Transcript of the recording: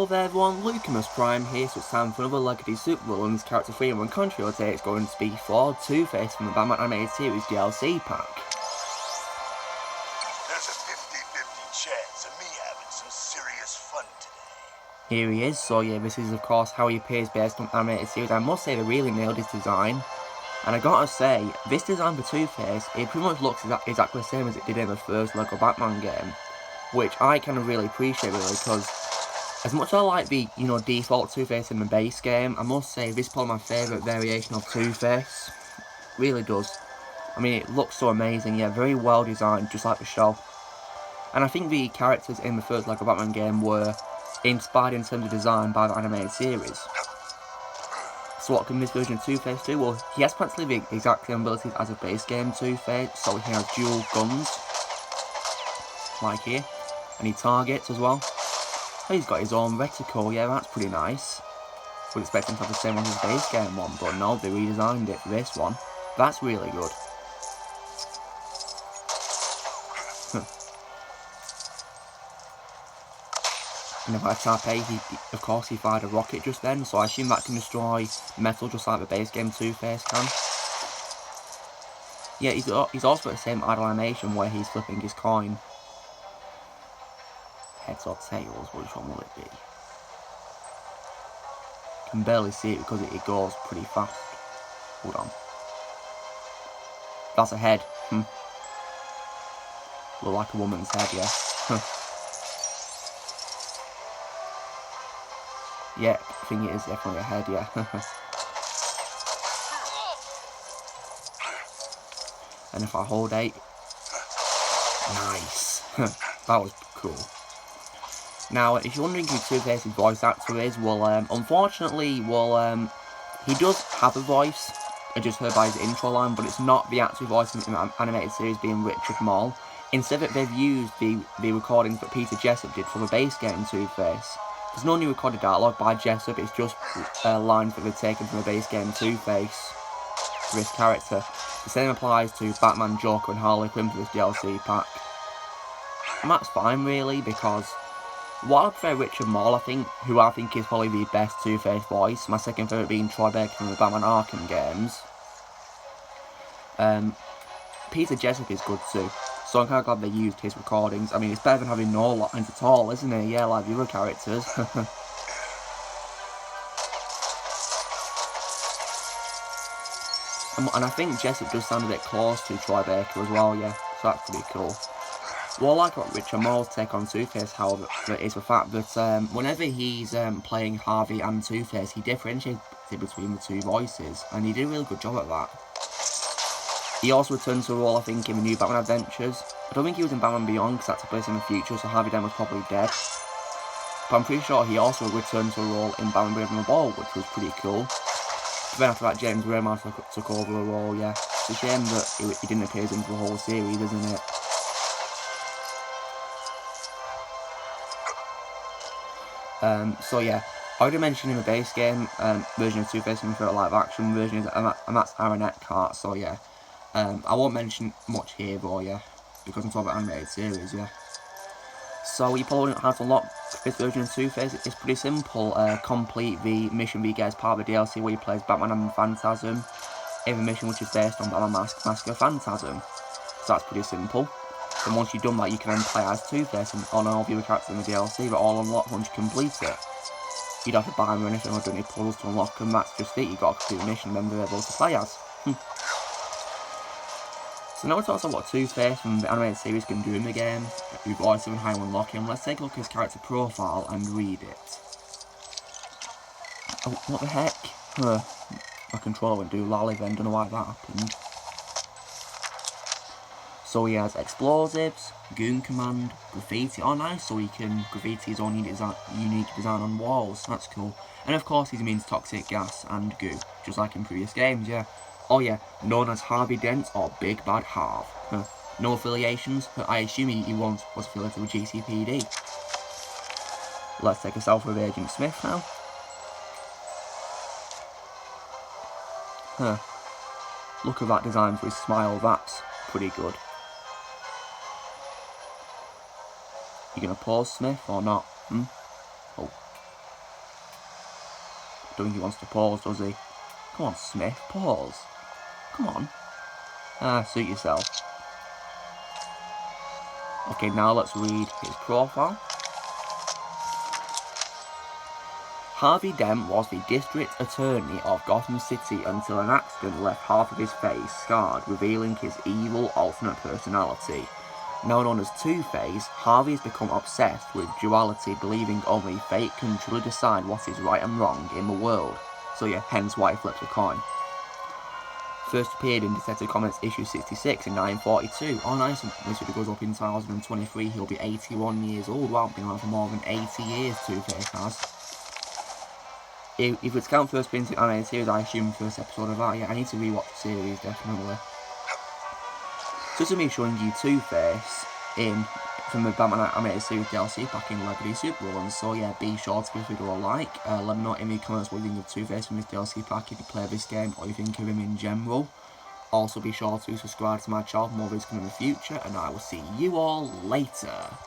there everyone, Lucamus Prime here, so it's time for another Legacy Supervillains Character 3-in-1 controller. Today it's going to be for Two-Face from the Batman Animated Series DLC pack. There's a 50-50 chance of me having some serious fun today. Here he is. So yeah, this is of course how he appears based on the animated series. I must say they really nailed his design. And I gotta say, this design for Two-Face, it pretty much looks exactly the same as it did in the first Lego Batman game. Which I kind of really appreciate because as much as I like the, default Two-Face in the base game, I must say this is probably my favourite variation of Two-Face. Really does. I mean, it looks so amazing, yeah, very well designed, just like the show. And I think the characters in the first Lego Batman game were inspired in terms of design by the animated series. So what can this version of Two-Face do? Well, he has practically the exact same abilities as a base game Two-Face, so he has dual guns, like here, and he targets as well. He's got his own reticle, yeah, that's pretty nice. Would expect him to have the same one as his base game one, but no, they redesigned it for this one. That's really good. And if I tap A, of course he fired a rocket just then, so I assume that can destroy metal just like the base game Two-Face can. Yeah, he's also got the same idle animation where he's flipping his coin. Heads or tails, which one will it be? Can barely see it because it goes pretty fast. Hold on. That's a head. Look like a woman's head, yeah. Yeah, I think it is definitely a head, yeah. And if I hold 8, nice. That was cool. Now, if you're wondering who Two-Face's voice actor is, well, unfortunately, he does have a voice. I just heard by his intro line, but it's not the actual voice in the animated series being Richard Mall. Instead, they've used the recordings that Peter Jessup did for the base game Two-Face. There's no new recorded dialogue by Jessup, it's just lines that they've taken from the base game Two-Face for this character. The same applies to Batman, Joker, and Harley Quinn for this DLC pack. And that's fine, really, because while I prefer Richard Mall, who I think is probably the best Two-Face voice, my second favourite being Troy Baker from the Batman Arkham games, Peter Jessup is good too, so I'm kind of glad they used his recordings. I mean, it's better than having no lines at all, isn't it? Yeah, like the other characters. And I think Jessup does sound a bit close to Troy Baker as well, yeah, so that's pretty cool. What I like about Richard Mall's take on Two-Face, however, is the fact that whenever he's playing Harvey and Two-Face, he differentiates between the two voices, and he did a really good job at that. He also returned to a role, I think, in the new Batman Adventures. I don't think he was in Batman Beyond, because that took place in the future, so Harvey Dent was probably dead. But I'm pretty sure he also returned to a role in Batman Brave and the Bold, which was pretty cool. But then after that, James Raymar took over the role, yeah. It's a shame that he didn't appear in the whole series, isn't it? So yeah, I already mentioned in the base game version of Two-Face and the live action version, and that's Aaron Eckhart, so yeah. I won't mention much here though, yeah, because I'm talking about animated series, yeah. So you probably don't have to unlock this version of Two-Face. It's pretty simple. Complete the mission we get as part of the DLC where you play as Batman and Phantasm in the mission which is based on Batman Mask of Phantasm. So that's pretty simple. And once you've done that, you can then play as Two-Face and on all the other characters in the DLC, but all unlocked once you complete it. You don't have to buy them or anything or do any puzzles to unlock them, that's just it. You've got to complete the mission and then they're able to play as. So now we're talking about what Two-Face from the animated series can do in the game, with voice and how you unlock him. Let's take a look at his character profile and read it. Oh, what the heck? My controller went do lolly then, don't know why that happened. So he has explosives, goon command, graffiti. Oh nice, so he can graffiti his own unique design on walls, that's cool. And of course he's immune to toxic gas and goo, just like in previous games, yeah. Oh yeah, known as Harvey Dent or Big Bad Harv. No affiliations, I assume he once was affiliated with GCPD. Let's take a selfie with Agent Smith now. Look at that design for his smile, that's pretty good. You gonna pause, Smith, or not? Oh. don't think he wants to pause, does he? Come on, Smith, pause. Come on. Suit yourself. Okay, now let's read his profile. Harvey Dent was the district attorney of Gotham City until an accident left half of his face scarred, revealing his evil alternate personality. Now known as Two-Face, Harvey has become obsessed with duality, believing only fate can truly decide what is right and wrong in the world. So yeah, hence why he flips a coin. First appeared in Detective Comics issue 66 in 1942. Oh nice, this video goes up in 2023, he'll be 81 years old. Wow, been around for more than 80 years, Two-Face has. If it's count first appearance in animated series, I assume first episode of that. Yeah, I need to rewatch the series, definitely. So this is me showing you Two-Face from the Batman animated series DLC back in Legacy Super Villains. So yeah, be sure to give this video a like. Let me know in the comments what you think of Two-Face from this DLC pack if you play this game or you think of him in general. Also be sure to subscribe to my channel for more videos coming in the future, and I will see you all later.